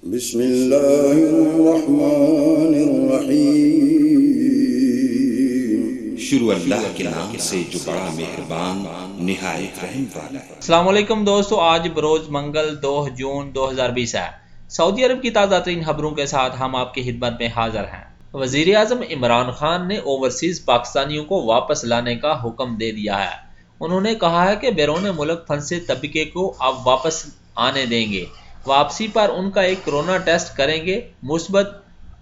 بسم اللہ الرحمن الرحیم۔ شروع اللہ کے نام سے جو بڑا مہربان نہایت رحم والا ہے۔ السلام علیکم دوستو، آج بروز منگل 2 جون 2020 ہے۔ سعودی عرب کی تازہ ترین خبروں کے ساتھ ہم آپ کی خدمت میں حاضر ہیں۔ وزیر اعظم عمران خان نے اوورسیز پاکستانیوں کو واپس لانے کا حکم دے دیا ہے۔ انہوں نے کہا ہے کہ بیرون ملک پھنسے طبقے کو اب واپس آنے دیں گے۔ واپسی پر ان کا ایک کورونا ٹیسٹ کریں گے، مثبت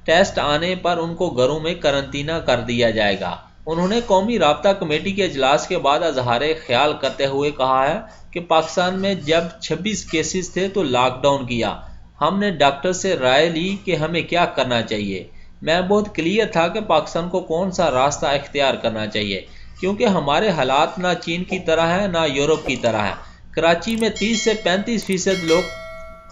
ٹیسٹ آنے پر ان کو گھروں میں قرنطینہ کر دیا جائے گا۔ انہوں نے قومی رابطہ کمیٹی کے اجلاس کے بعد اظہار خیال کرتے ہوئے کہا ہے کہ پاکستان میں جب 26 کیسز تھے تو لاک ڈاؤن کیا۔ ہم نے ڈاکٹر سے رائے لی کہ ہمیں کیا کرنا چاہیے۔ میں بہت کلیئر تھا کہ پاکستان کو کون سا راستہ اختیار کرنا چاہیے، کیونکہ ہمارے حالات نہ چین کی طرح ہیں نہ یورپ کی طرح ہیں۔ کراچی میں 30 سے 35% لوگ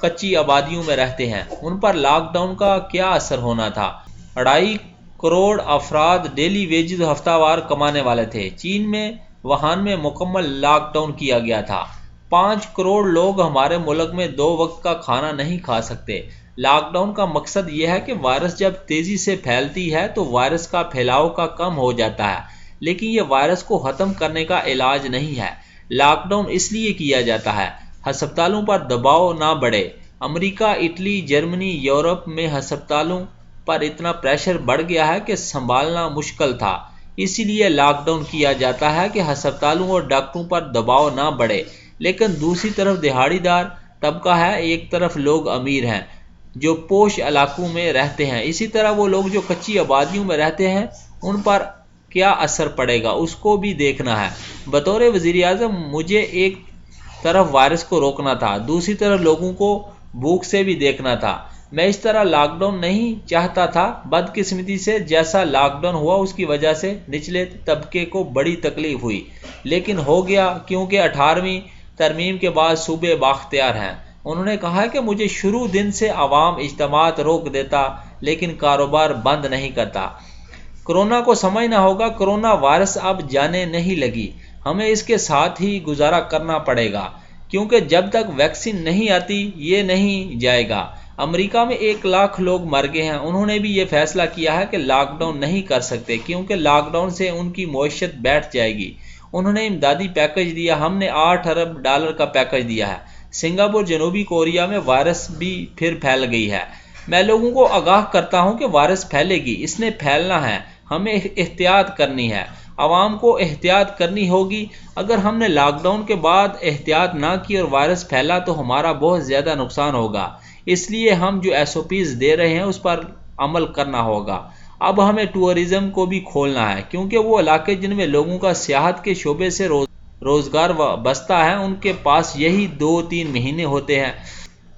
کچی آبادیوں میں رہتے ہیں، ان پر لاک ڈاؤن کا کیا اثر ہونا تھا۔ 2.5 کروڑ افراد ڈیلی ویجز ہفتہ وار کمانے والے تھے۔ چین میں ووہان میں مکمل لاک ڈاؤن کیا گیا تھا۔ 5 کروڑ لوگ ہمارے ملک میں 2 وقت کا کھانا نہیں کھا سکتے۔ لاک ڈاؤن کا مقصد یہ ہے کہ وائرس جب تیزی سے پھیلتی ہے تو وائرس کا پھیلاؤ کا کم ہو جاتا ہے، لیکن یہ وائرس کو ختم کرنے کا علاج نہیں ہے۔ لاک ڈاؤن اس لیے کیا جاتا ہے ہسپتالوں پر دباؤ نہ بڑھے۔ امریکہ، اٹلی، جرمنی، یورپ میں ہسپتالوں پر اتنا پریشر بڑھ گیا ہے کہ سنبھالنا مشکل تھا، اسی لیے لاک ڈاؤن کیا جاتا ہے کہ ہسپتالوں اور ڈاکٹروں پر دباؤ نہ بڑھے۔ لیکن دوسری طرف دہاڑی دار طبقہ ہے، ایک طرف لوگ امیر ہیں جو پوش علاقوں میں رہتے ہیں، اسی طرح وہ لوگ جو کچی آبادیوں میں رہتے ہیں ان پر کیا اثر پڑے گا اس کو بھی دیکھنا ہے۔ بطور وزیر اعظم مجھے ایک طرف وائرس کو روکنا تھا، دوسری طرف لوگوں کو بھوک سے بھی دیکھنا تھا۔ میں اس طرح لاک ڈاؤن نہیں چاہتا تھا۔ بدقسمتی سے جیسا لاک ڈاؤن ہوا اس کی وجہ سے نچلے طبقے کو بڑی تکلیف ہوئی، لیکن ہو گیا کیونکہ 18ویں ترمیم کے بعد صوبے بااختیار ہیں۔ انہوں نے کہا کہ مجھے شروع دن سے عوام اجتماعات روک دیتا لیکن کاروبار بند نہیں کرتا۔ کورونا کو سمجھنا ہوگا، کورونا وائرس اب جانے نہیں لگی، ہمیں اس کے ساتھ ہی گزارا کرنا پڑے گا، کیونکہ جب تک ویکسین نہیں آتی یہ نہیں جائے گا۔ امریکہ میں 1 لاکھ لوگ مر گئے ہیں، انہوں نے بھی یہ فیصلہ کیا ہے کہ لاک ڈاؤن نہیں کر سکتے کیونکہ لاک ڈاؤن سے ان کی معیشت بیٹھ جائے گی۔ انہوں نے امدادی پیکج دیا، ہم نے $8 ارب کا پیکج دیا ہے۔ سنگاپور، جنوبی کوریا میں وائرس بھی پھر پھیل گئی ہے۔ میں لوگوں کو آگاہ کرتا ہوں کہ وائرس پھیلے گی، اس نے پھیلنا ہے، ہمیں احتیاط کرنی ہے، عوام کو احتیاط کرنی ہوگی۔ اگر ہم نے لاک ڈاؤن کے بعد احتیاط نہ کی اور وائرس پھیلا تو ہمارا بہت زیادہ نقصان ہوگا، اس لیے ہم جو SOPs دے رہے ہیں اس پر عمل کرنا ہوگا۔ اب ہمیں ٹورزم کو بھی کھولنا ہے، کیونکہ وہ علاقے جن میں لوگوں کا سیاحت کے شعبے سے روزگار وابستہ ہے ان کے پاس یہی 2-3 مہینے ہوتے ہیں۔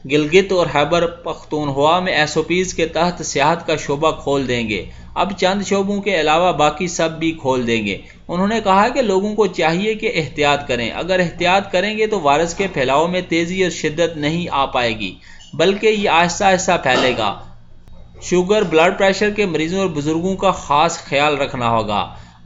گلگت اور خیبر پختونخوا میں SOPs کے تحت سیاحت کا شعبہ کھول دیں گے، اب چند شعبوں کے علاوہ باقی سب بھی کھول دیں گے۔ انہوں نے کہا کہ لوگوں کو چاہیے کہ احتیاط کریں، اگر احتیاط کریں گے تو وائرس کے پھیلاؤ میں تیزی اور شدت نہیں آ پائے گی، بلکہ یہ آہستہ آہستہ پھیلے گا۔ شوگر، بلڈ پریشر کے مریضوں اور بزرگوں کا خاص خیال رکھنا ہوگا۔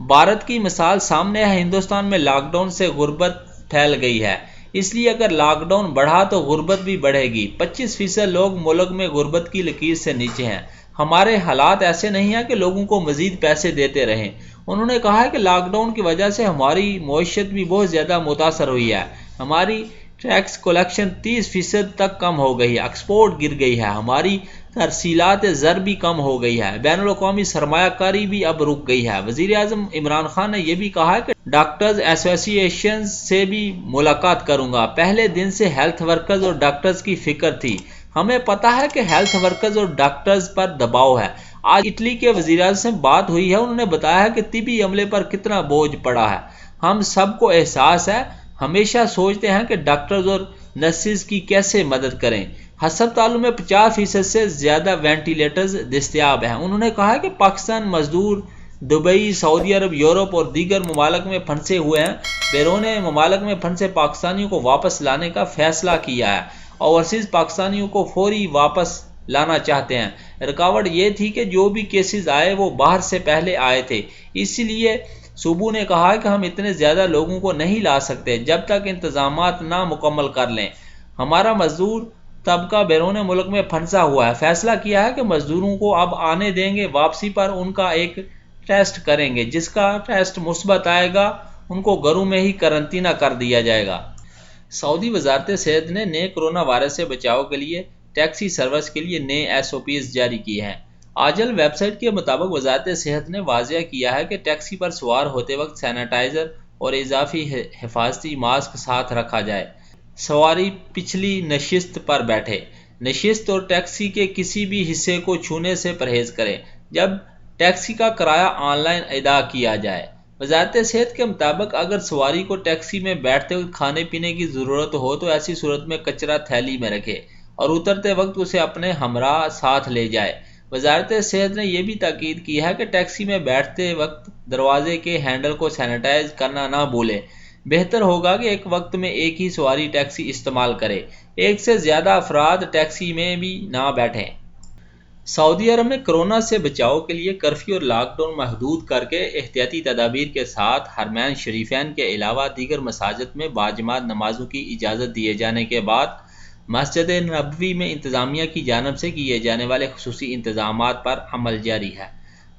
بھارت کی مثال سامنے ہے، ہندوستان میں لاک ڈاؤن سے غربت پھیل گئی ہے، اس لیے اگر لاک ڈاؤن بڑھا تو غربت بھی بڑھے گی۔ 25% لوگ ملک میں غربت کی لکیر سے نیچے ہیں۔ ہمارے حالات ایسے نہیں ہیں کہ لوگوں کو مزید پیسے دیتے رہیں۔ انہوں نے کہا کہ لاک ڈاؤن کی وجہ سے ہماری معیشت بھی بہت زیادہ متاثر ہوئی ہے، ہماری ٹیکس کلیکشن 30% تک کم ہو گئی ہے، ایکسپورٹ گر گئی ہے، ہماری ترسیلات زر بھی کم ہو گئی ہے، بین الاقوامی سرمایہ کاری بھی اب رک گئی ہے۔ وزیر اعظم عمران خان نے یہ بھی کہا کہ ڈاکٹرز ایسوسی ایشن سے بھی ملاقات کروں گا۔ پہلے دن سے ہیلتھ ورکرز اور ڈاکٹرز کی فکر تھی، ہمیں پتہ ہے کہ ہیلتھ ورکرز اور ڈاکٹرز پر دباؤ ہے۔ آج اٹلی کے وزیر اعظم سے بات ہوئی ہے، انہوں نے بتایا کہ طبی عملے پر کتنا بوجھ پڑا ہے، ہم سب کو احساس ہے، ہمیشہ سوچتے ہیں کہ ڈاکٹرز اور نرسز کی کیسے مدد کریں۔ ہسپتالوں میں 50% سے زیادہ وینٹیلیٹرز دستیاب ہیں۔ انہوں نے کہا کہ پاکستان مزدور دبئی، سعودی عرب، یورپ اور دیگر ممالک میں پھنسے ہوئے ہیں۔ بیرون ممالک میں پھنسے پاکستانیوں کو واپس لانے کا فیصلہ کیا ہے، اوورسیز پاکستانیوں کو فوری واپس لانا چاہتے ہیں۔ رکاوٹ یہ تھی کہ جو بھی کیسز آئے وہ باہر سے پہلے آئے تھے، اسی لیے صوبوں نے کہا کہ ہم اتنے زیادہ لوگوں کو نہیں لا سکتے جب تک انتظامات نہ مکمل کر لیں۔ ہمارا مزدور طبقہ بیرون ملک میں پھنسا ہوا ہے۔ فیصلہ کیا ہے کہ مزدوروں کو اب آنے دیں گے، واپسی پر ان کا ایک ٹیسٹ کریں گے، جس کا ٹیسٹ مثبت آئے گا ان کو گھروں میں ہی قرنطینہ کر دیا جائے گا۔ سعودی وزارت صحت نے نئے کرونا وائرس سے بچاؤ کے لیے ٹیکسی سروس کے لیے نئے SOPs جاری کیے ہیں۔ آجل ویب سائٹ کے مطابق وزارت صحت نے واضح کیا ہے کہ ٹیکسی پر سوار ہوتے وقت سینیٹائزر اور اضافی حفاظتی ماسک ساتھ رکھا جائے۔ سواری پچھلی نشست پر بیٹھے، نشست اور ٹیکسی کے کسی بھی حصے کو چھونے سے پرہیز کریں جب ٹیکسی کا کرایہ آن لائن ادا کیا جائے۔ وزارت صحت کے مطابق اگر سواری کو ٹیکسی میں بیٹھتے وقت کھانے پینے کی ضرورت ہو تو ایسی صورت میں کچرا تھیلی میں رکھے اور اترتے وقت اسے اپنے ہمراہ ساتھ لے جائے۔ وزارت صحت نے یہ بھی تاکید کی ہے کہ ٹیکسی میں بیٹھتے وقت دروازے کے ہینڈل کو سینیٹائز کرنا نہ بھولیں۔ بہتر ہوگا کہ ایک وقت میں ایک ہی سواری ٹیکسی استعمال کرے، ایک سے زیادہ افراد ٹیکسی میں بھی نہ بیٹھیں۔ سعودی عرب میں کرونا سے بچاؤ کے لیے کرفیو اور لاک ڈاؤن محدود کر کے احتیاطی تدابیر کے ساتھ حرمین شریفین کے علاوہ دیگر مساجد میں باجماعت نمازوں کی اجازت دیے جانے کے بعد مسجد نبوی میں انتظامیہ کی جانب سے کیے جانے والے خصوصی انتظامات پر عمل جاری ہے۔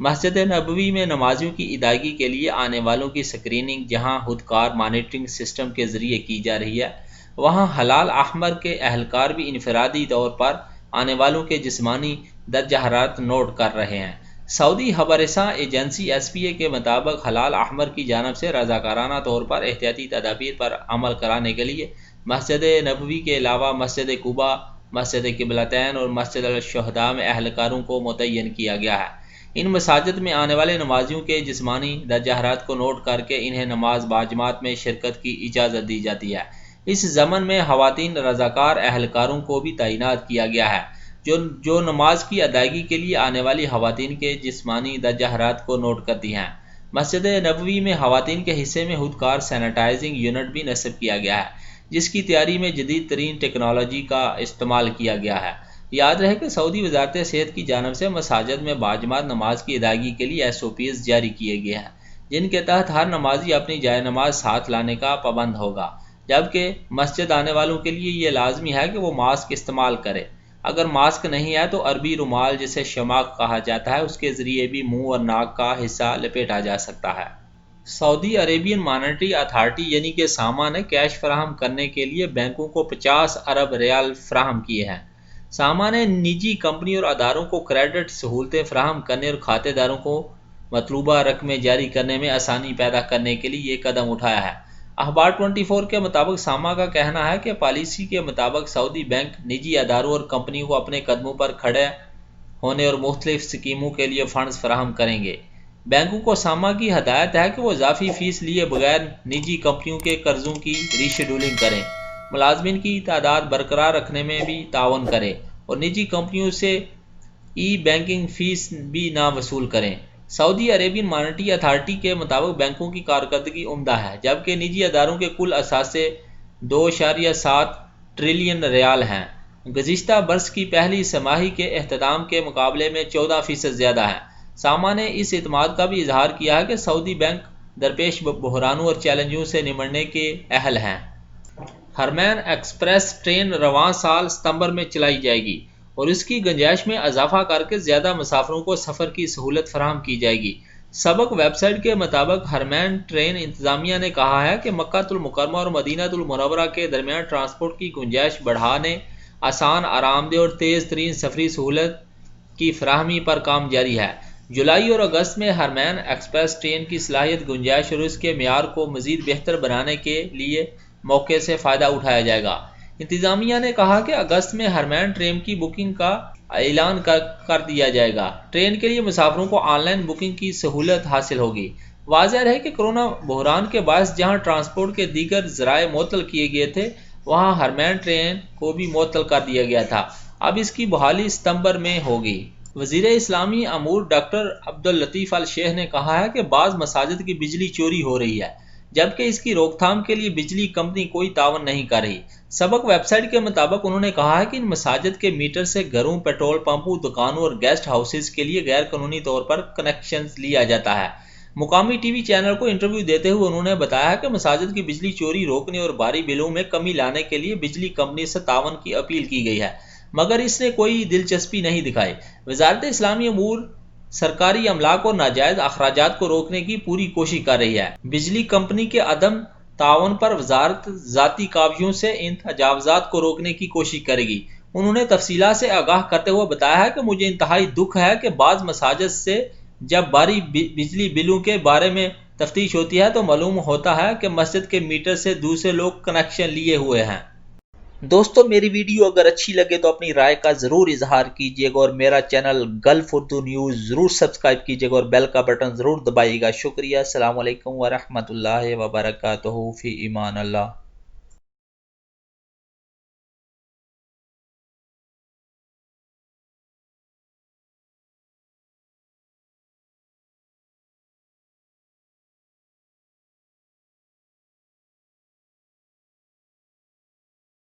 مسجد نبوی میں نمازیوں کی ادائیگی کے لیے آنے والوں کی سکریننگ جہاں خودکار مانیٹرنگ سسٹم کے ذریعے کی جا رہی ہے، وہاں ہلال احمر کے اہلکار بھی انفرادی طور پر آنے والوں کے جسمانی درجہ حرارت نوٹ کر رہے ہیں۔ سعودی خبررساں ایجنسی SPA کے مطابق ہلال احمر کی جانب سے رضاکارانہ طور پر احتیاطی تدابیر پر عمل کرانے کے لیے مسجد نبوی کے علاوہ مسجد قباء، مسجد قبلتین اور مسجد الشہداء میں اہلکاروں کو متعین کیا گیا ہے۔ ان مساجد میں آنے والے نمازیوں کے جسمانی درجہ حرارت کو نوٹ کر کے انہیں نماز باجماعت میں شرکت کی اجازت دی جاتی ہے۔ اس ضمن میں خواتین رضاکار اہلکاروں کو بھی تعینات کیا گیا ہے جو نماز کی ادائیگی کے لیے آنے والی خواتین کے جسمانی درجہ حرارت کو نوٹ کرتی ہیں۔ مسجد نبوی میں خواتین کے حصے میں خودکار سینیٹائزنگ یونٹ بھی نصب کیا گیا ہے، جس کی تیاری میں جدید ترین ٹیکنالوجی کا استعمال کیا گیا ہے۔ یاد رہے کہ سعودی وزارت صحت کی جانب سے مساجد میں باجماعت نماز کی ادائیگی کے لیے SOPs جاری کیے گئے ہیں، جن کے تحت ہر نمازی اپنی جائے نماز ساتھ لانے کا پابند ہوگا، جبکہ مسجد آنے والوں کے لیے یہ لازمی ہے کہ وہ ماسک استعمال کرے۔ اگر ماسک نہیں ہے تو عربی رومال جسے شماغ کہا جاتا ہے اس کے ذریعے بھی منہ اور ناک کا حصہ لپیٹا جا سکتا ہے۔ سعودی عربین مانیٹری اتھارٹی یعنی کہ ساما نے کیش فراہم کرنے کے لیے بینکوں کو 50 ارب ریال فراہم کیے ہیں۔ ساما نے نجی کمپنی اور اداروں کو کریڈٹ سہولتیں فراہم کرنے اور کھاتے داروں کو مطلوبہ رقمیں جاری کرنے میں آسانی پیدا کرنے کے لیے یہ قدم اٹھایا ہے۔ اخبار 24 کے مطابق ساما کا کہنا ہے کہ پالیسی کے مطابق سعودی بینک نجی اداروں اور کمپنیوں کو اپنے قدموں پر کھڑے ہونے اور مختلف اسکیموں کے لیے فنڈز فراہم کریں گے۔ بینکوں کو ساما کی ہدایت ہے کہ وہ اضافی فیس لیے بغیر نجی کمپنیوں کے قرضوں کی ری شیڈولنگ کریں، ملازمین کی تعداد برقرار رکھنے میں بھی تعاون کریں اور نجی کمپنیوں سے بینکنگ فیس بھی نہ وصول کریں۔ سعودی عربین مانیٹری اتھارٹی کے مطابق بینکوں کی کارکردگی عمدہ ہے، جبکہ نجی اداروں کے کل اثاثے 2.7 ٹریلین ریال ہیں، گزشتہ برس کی پہلی سماہی کے اختتام کے مقابلے میں 14% زیادہ ہیں۔ ساما نے اس اعتماد کا بھی اظہار کیا ہے کہ سعودی بینک درپیش بحرانوں اور چیلنجوں سے نمٹنے کے اہل ہیں۔ حرمین ایکسپریس ٹرین رواں سال ستمبر میں چلائی جائے گی اور اس کی گنجائش میں اضافہ کر کے زیادہ مسافروں کو سفر کی سہولت فراہم کی جائے گی۔ سبق ویب سائٹ کے مطابق حرمین ٹرین انتظامیہ نے کہا ہے کہ مکہ المکرمہ اور مدینہ المنورہ کے درمیان ٹرانسپورٹ کی گنجائش بڑھانے، آسان، آرام دہ اور تیز ترین سفری سہولت کی فراہمی پر کام جاری ہے۔ جولائی اور اگست میں حرمین ایکسپریس ٹرین کی صلاحیت، گنجائش اور اس کے معیار کو مزید بہتر بنانے کے لیے موقع سے فائدہ اٹھایا جائے گا۔ انتظامیہ نے کہا کہ اگست میں حرمین ٹرین کی بکنگ کا اعلان کر دیا جائے گا۔ ٹرین کے لیے مسافروں کو آن لائن بکنگ کی سہولت حاصل ہوگی۔ واضح رہے کہ کرونا بحران کے باعث جہاں ٹرانسپورٹ کے دیگر ذرائع معطل کیے گئے تھے، وہاں حرمین ٹرین کو بھی معطل کر دیا گیا تھا۔ اب اس کی بحالی ستمبر میں ہوگی۔ وزیر اسلامی امور ڈاکٹر عبداللطیف الشیخ نے کہا ہے کہ بعض مساجد کی بجلی چوری ہو رہی ہے، جبکہ اس کی روک تھام کے لیے بجلی کمپنی کوئی تعاون نہیں کر رہی۔ سبق ویب سائٹ کے مطابق انہوں نے کہا ہے کہ ان مساجد کے میٹر سے گھروں، پیٹرول پمپوں، دکانوں اور گیسٹ ہاؤسز کے لیے غیر قانونی طور پر کنیکشن لیا جاتا ہے۔ مقامی ٹی وی چینل کو انٹرویو دیتے ہوئے انہوں نے بتایا کہ مساجد کی بجلی چوری روکنے اور بھاری بلوں میں کمی لانے کے لیے بجلی کمپنی سے تعاون کی اپیل کی گئی ہے، مگر اس نے کوئی دلچسپی نہیں دکھائی۔ وزارت اسلامی امور سرکاری املاک اور ناجائز اخراجات کو روکنے کی پوری کوشش کر رہی ہے۔ بجلی کمپنی کے عدم تعاون پر وزارت ذاتی کاوشوں سے ان تجاوزات کو روکنے کی کوشش کرے گی۔ انہوں نے تفصیلات سے آگاہ کرتے ہوئے بتایا ہے کہ مجھے انتہائی دکھ ہے کہ بعض مساجد سے جب بھاری بجلی بلوں کے بارے میں تفتیش ہوتی ہے تو معلوم ہوتا ہے کہ مسجد کے میٹر سے دوسرے لوگ کنیکشن لیے ہوئے ہیں۔ دوستو میری ویڈیو اگر اچھی لگے تو اپنی رائے کا ضرور اظہار کیجیے گا اور میرا چینل گلف اردو نیوز ضرور سبسکرائب کیجیے گا اور بیل کا بٹن ضرور دبائیے گا۔ شکریہ۔ السلام علیکم ورحمۃ اللہ وبرکاتہ۔ فی امان اللہ۔